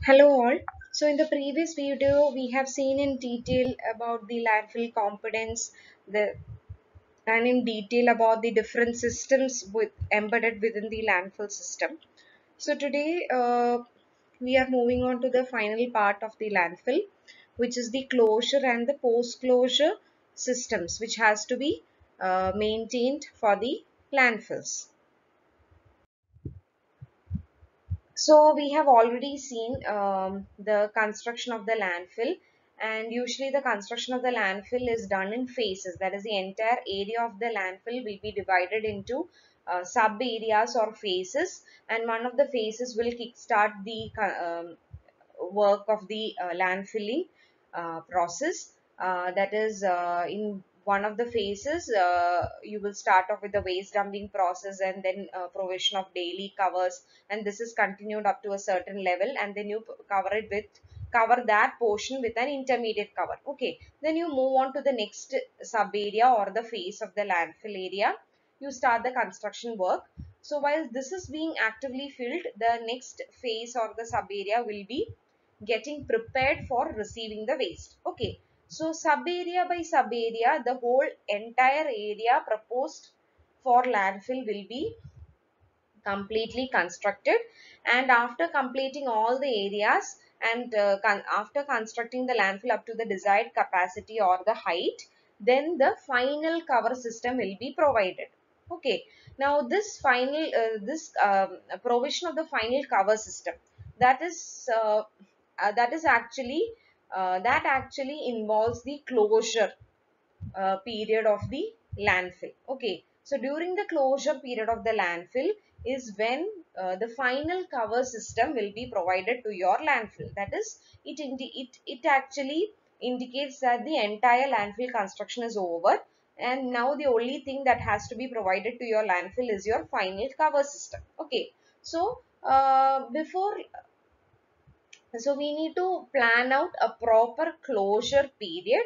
Hello all. So in the previous video we have seen in detail about the landfill components the and in detail about the different systems embedded within the landfill system. So today we are moving on to the final part of the landfill, which is the closure and the post closure systems which has to be maintained for the landfills. So we have already seen the construction of the landfill, and usually the construction of the landfill is done in phases. That is, the entire area of the landfill will be divided into sub areas or phases, and one of the phases will kickstart the work of the landfilling process. That is, in one of the phases, you will start off with the waste dumping process and then provision of daily covers, and this is continued up to a certain level, and then you cover that portion with an intermediate cover. Okay, then you move on to the next sub area or the phase of the landfill area. You start the construction work. So while this is being actively filled, the next phase or the sub area will be getting prepared for receiving the waste. Okay, so sub area by sub area, the whole entire area proposed for landfill will be completely constructed, and after completing all the areas and after constructing the landfill up to the desired capacity or the height, then the final cover system will be provided. Okay, now this final provision of the final cover system, that is that actually involves the closure period of the landfill. Okay, so during the closure period of the landfill is when the final cover system will be provided to your landfill. That is, it actually indicates that the entire landfill construction is over, and now the only thing that has to be provided to your landfill is your final cover system. Okay, so we need to plan out a proper closure period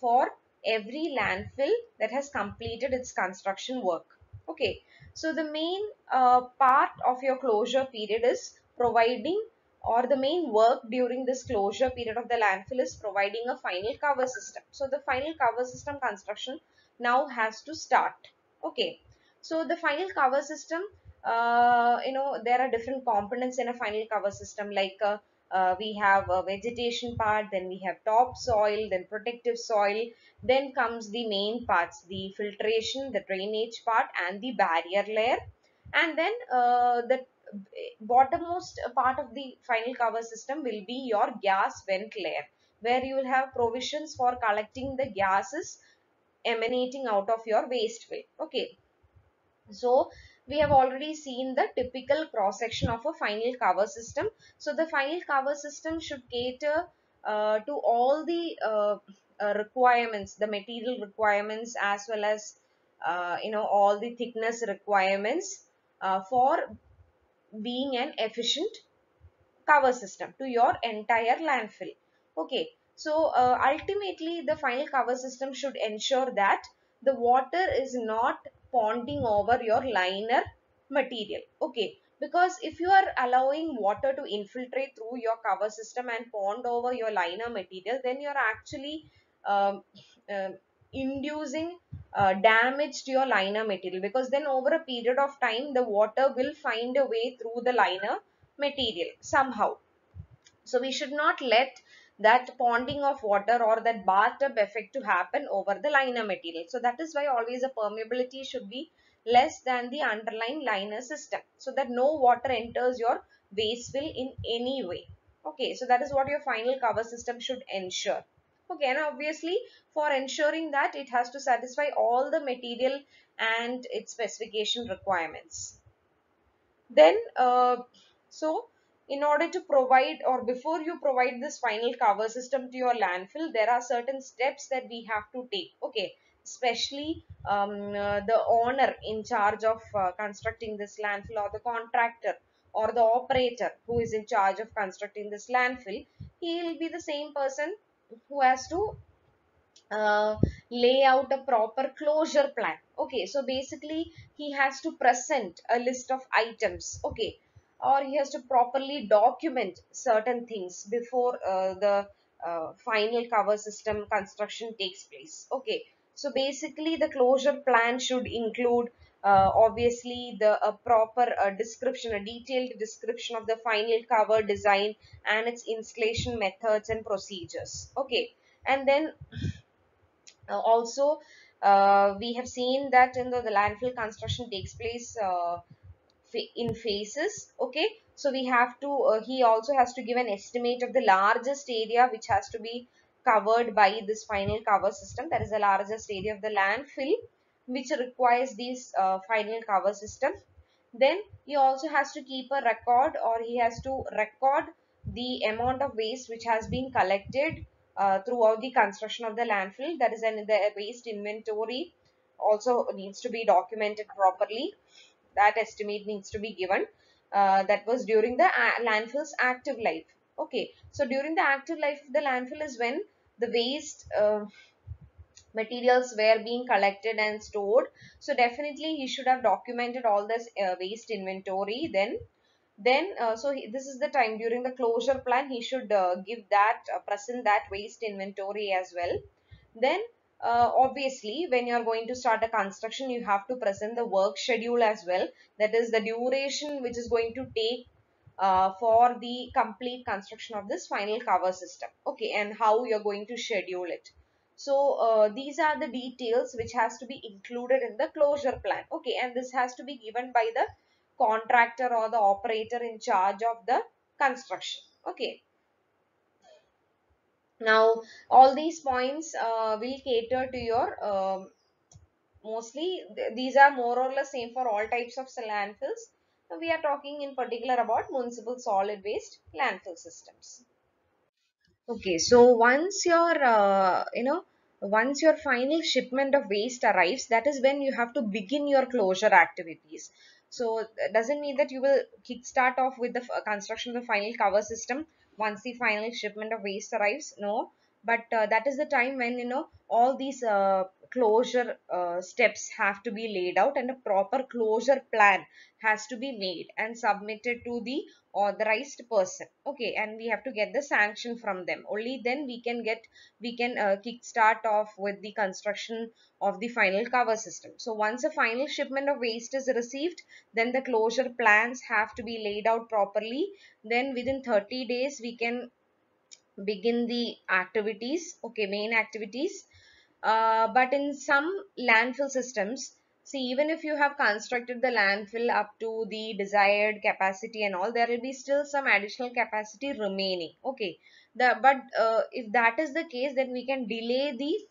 for every landfill that has completed its construction work. Okay, so the main part of your closure period is providing, or the main work during this closure period of the landfill is providing a final cover system. So the final cover system construction now has to start. Okay, so the final cover system, there are different components in a final cover system, like we have a vegetation part, then we have topsoil, then protective soil, then comes the main parts, the filtration, the drainage part, and the barrier layer, and then the bottommost part of the final cover system will be your gas vent layer, where you will have provisions for collecting the gases emanating out of your waste way. Okay, so we have already seen the typical cross section of a final cover system. So the final cover system should cater to all the requirements, the material requirements, as well as all the thickness requirements for being an efficient cover system to your entire landfill. Okay, so ultimately the final cover system should ensure that the water is not ponding over your liner material. Okay, because if you are allowing water to infiltrate through your cover system and pond over your liner material, then you are actually um, uh, inducing damage to your liner material, because then over a period of time the water will find a way through the liner material somehow. So we should not let that ponding of water or that bathtub effect to happen over the liner material. So that is why always a permeability should be less than the underlying liner system, so that no water enters your waste fill in any way. Okay, so that is what your final cover system should ensure. Okay, and obviously for ensuring that, it has to satisfy all the material and its specification requirements. Then so in order to provide, or before you provide this final cover system to your landfill, there are certain steps that we have to take. Okay, especially the owner in charge of constructing this landfill, or the contractor, or the operator who is in charge of constructing this landfill, he will be the same person who has to uh, lay out a proper closure plan. Okay, so basically he has to present a list of items. Okay, or he has to properly document certain things before the final cover system construction takes place. Okay, so basically the closure plan should include obviously the proper description, a detailed description of the final cover design and its installation methods and procedures. Okay, and then also we have seen that the landfill construction takes place in phases. Okay, so we have to he also has to give an estimate of the largest area which has to be covered by this final cover system, that is the largest area of the landfill which requires this final cover system. Then he also has to keep a record, or he has to record the amount of waste which has been collected throughout the construction of the landfill, that is the waste inventory also needs to be documented properly. That estimate needs to be given. That was during the landfill's active life. Okay, so during the active life of the landfill is when the waste materials were being collected and stored. So definitely he should have documented all this waste inventory. This is the time during the closure plan he should give that present that waste inventory as well. Then obviously when you are going to start a construction, you have to present the work schedule as well, that is the duration which is going to take for the complete construction of this final cover system. Okay, and how you're going to schedule it. So these are the details which has to be included in the closure plan. Okay, and this has to be given by the contractor or the operator in charge of the construction. Okay, now all these points will cater to your mostly these are more or less same for all types of landfills. Now we are talking in particular about municipal solid waste landfill systems. Okay, so once your final shipment of waste arrives, that is when you have to begin your closure activities. So doesn't mean that you will kickstart off with the construction of the final cover system once the final shipment of waste arrives. No, but that is the time when all these closure steps have to be laid out, and a proper closure plan has to be made and submitted to the authorized person. Okay, and we have to get the sanction from them. Only then we can kick start off with the construction of the final cover system. So once a final shipment of waste is received, then the closure plans have to be laid out properly. Then within 30 days we can begin the activities. Okay, main activities. But in some landfill systems, see, even if you have constructed the landfill up to the desired capacity and all, there will be still some additional capacity remaining. Okay, but if that is the case, then we can delay the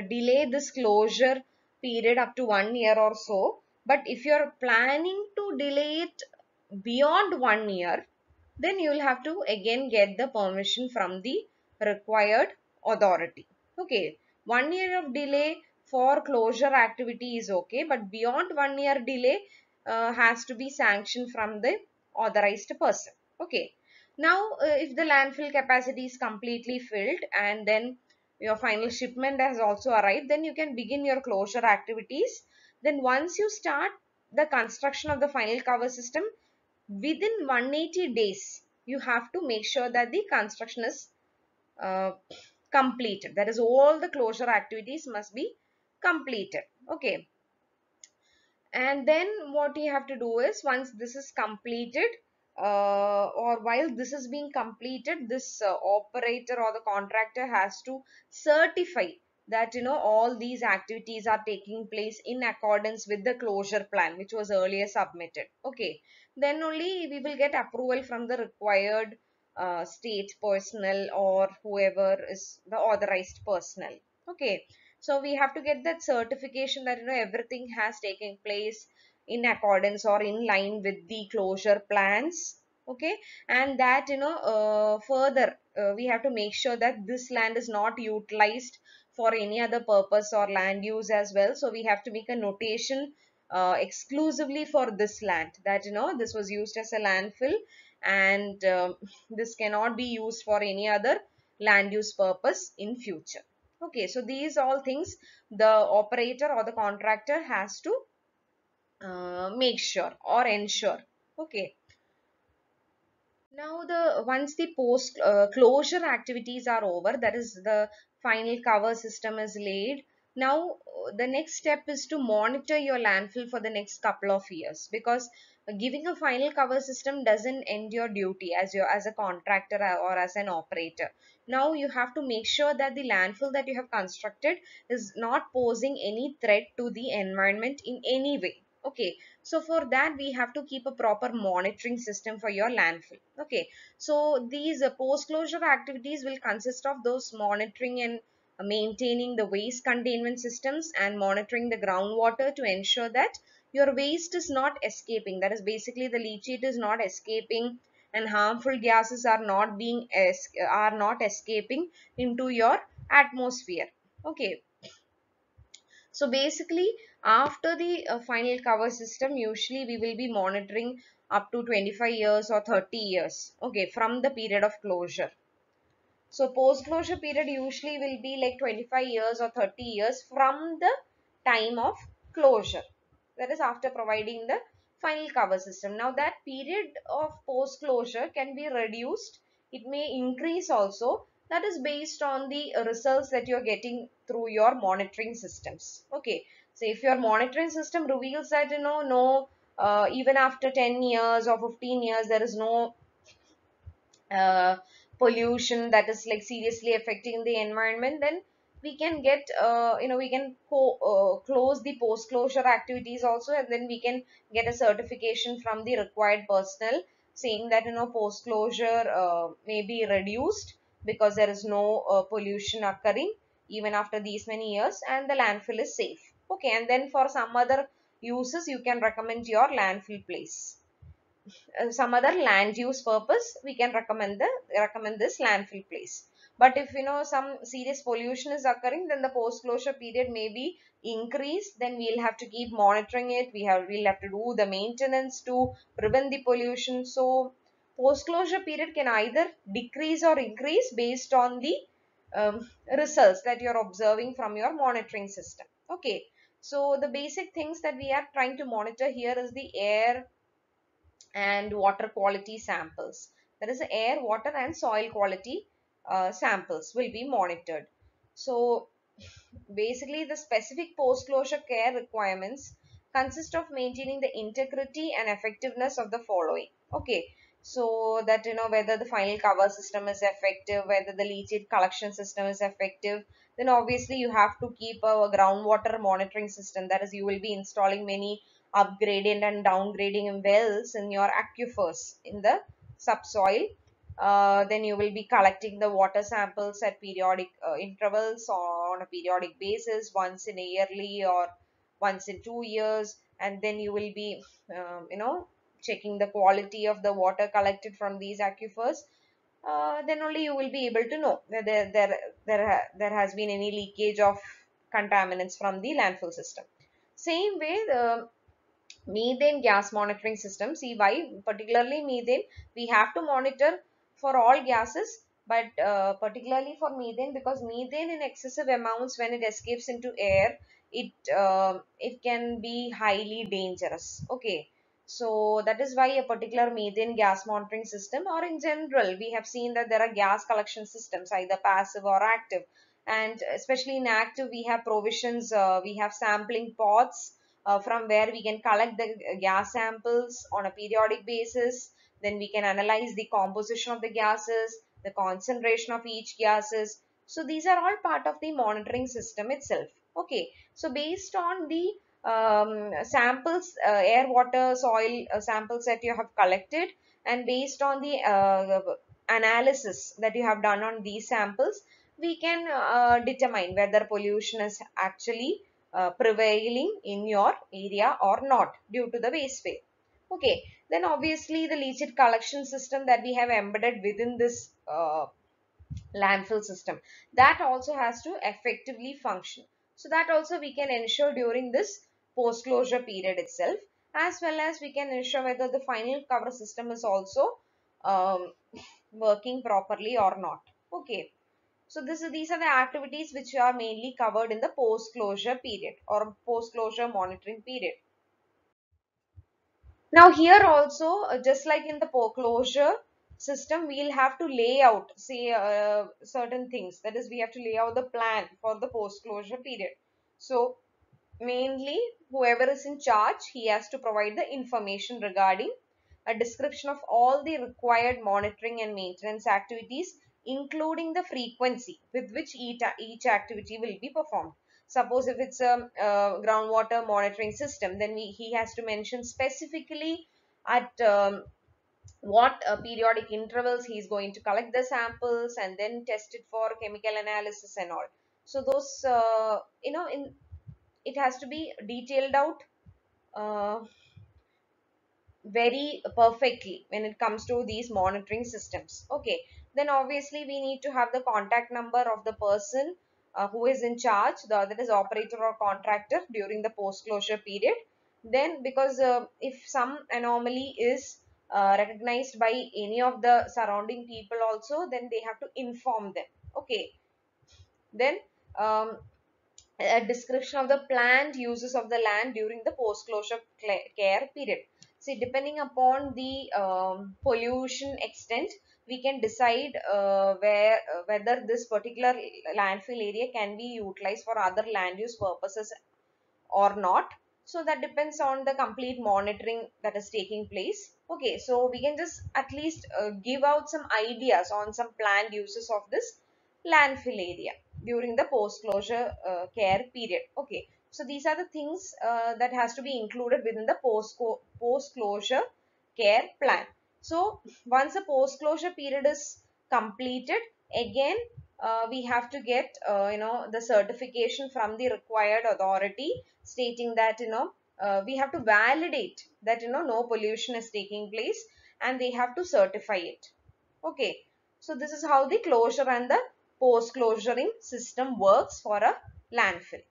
delay this closure period up to 1 year or so. But if you're planning to delay it beyond 1 year, then you will have to again get the permission from the required authority. Okay, 1 year of delay for closure activity is okay, but beyond 1 year delay has to be sanctioned from the authorized person. Okay, now if the landfill capacity is completely filled and then your final shipment has also arrived, then you can begin your closure activities. Then once you start the construction of the final cover system, within 180 days you have to make sure that the construction is uh, completed. That is, all the closure activities must be completed. Okay, and then what you have to do is, once this is completed or while this is being completed, this operator or the contractor has to certify that all these activities are taking place in accordance with the closure plan which was earlier submitted. Okay, then only we will get approval from the required state personnel or whoever is the authorized personnel. Okay, so we have to get that certification that everything has taken place in accordance or in line with the closure plans. Okay, and that further we have to make sure that this land is not utilized for any other purpose or land use as well. So we have to make a notation exclusively for this land, that this was used as a landfill, and this cannot be used for any other land use purpose in future. Okay, so these all things the operator or the contractor has to make sure or ensure. Okay. Now the once the post closure activities are over, that is the final cover system is laid. Now the next step is to monitor your landfill for the next couple of years, because giving a final cover system doesn't end your duty as a contractor or as an operator. Now you have to make sure that the landfill that you have constructed is not posing any threat to the environment in any way. Okay, so for that we have to keep a proper monitoring system for your landfill. Okay, so these post closure activities will consist of those monitoring and maintaining the waste containment systems and monitoring the groundwater to ensure that your waste is not escaping, that is basically the leachate is not escaping and harmful gases are not escaping into your atmosphere. Okay, so basically, after the final cover system, usually we will be monitoring up to 25 years or 30 years, okay, from the period of closure. So post-closure period usually will be like 25 years or 30 years from the time of closure. That is after providing the final cover system. Now that period of post-closure can be reduced. It may increase also. That is based on the results that you're getting through your monitoring systems. Okay. So if your monitoring system reveals that, no, even after 10 years or 15 years, there is no uh, pollution that is like seriously affecting the environment, then we can get we can close the post closure activities also, and then we can get a certification from the required personnel saying that post closure may be reduced because there is no pollution occurring even after these many years, and the landfill is safe. Okay, and then for some other uses you can recommend your landfill place, some other land use purpose, we can recommend this landfill place. But if some serious pollution is occurring, then the post closure period may be increased. Then we'll have to keep monitoring it. We'll have to do the maintenance to prevent the pollution. So post closure period can either decrease or increase based on the results that you're observing from your monitoring system. Okay, so the basic things that we are trying to monitor here is the air and water quality samples. That is, air, water and soil quality samples will be monitored. So basically the specific post-closure care requirements consist of maintaining the integrity and effectiveness of the following. Okay, so that whether the final cover system is effective, whether the leachate collection system is effective, then obviously you have to keep a groundwater monitoring system. That is, you will be installing many upgrading and downgrading wells in your aquifers in the subsoil. Then you will be collecting the water samples at periodic intervals on a periodic basis, once in a yearly or once in 2 years, and then you will be checking the quality of the water collected from these aquifers. Then only you will be able to know whether there has been any leakage of contaminants from the landfill system. Same way, the methane gas monitoring system. See why particularly methane we have to monitor for all gases, but particularly for methane, because methane in excessive amounts when it escapes into air, it can be highly dangerous. Okay, so that is why a particular methane gas monitoring system, or in general we have seen that there are gas collection systems either passive or active, and especially in active we have provisions, we have sampling pots from where we can collect the gas samples on a periodic basis. Then we can analyze the composition of the gases, the concentration of each gases. So these are all part of the monitoring system itself. Okay, so based on the samples, air, water, soil samples that you have collected, and based on the analysis that you have done on these samples, we can determine whether pollution is actually prevailing in your area or not due to the wasteway. Okay, then obviously the leachate collection system that we have embedded within this landfill system, that also has to effectively function. So that also we can ensure during this post closure period itself, as well as we can ensure whether the final cover system is also um, working properly or not. Okay, so these are the activities which are mainly covered in the post closure period or post closure monitoring period. Now here also, just like in the foreclosure system, we'll have to lay out, say, certain things. That is, we have to lay out the plan for the post-closure period. So mainly, whoever is in charge, he has to provide the information regarding a description of all the required monitoring and maintenance activities, including the frequency with which each activity will be performed. Suppose if it's a groundwater monitoring system, then he has to mention specifically at what periodic intervals he is going to collect the samples and then test it for chemical analysis and all. So those, it has to be detailed out uh, very perfectly when it comes to these monitoring systems. Okay, then obviously we need to have the contact number of the person who is in charge, that is operator or contractor, during the post closure period. Then because if some anomaly is recognized by any of the surrounding people also, then they have to inform them. Okay, then um, a description of the planned uses of the land during the post-closure care period. See, depending upon the pollution extent, we can decide whether this particular landfill area can be utilized for other land use purposes or not. So that depends on the complete monitoring that is taking place. Okay, so we can just at least give out some ideas on some planned uses of this landfill area during the post-closure care period. Okay, so these are the things that has to be included within the post-closure care plan. So once the post-closure period is completed, again we have to get the certification from the required authority stating that we have to validate that no pollution is taking place, and they have to certify it. Okay, so this is how the closure and the post closuring system works for a landfill.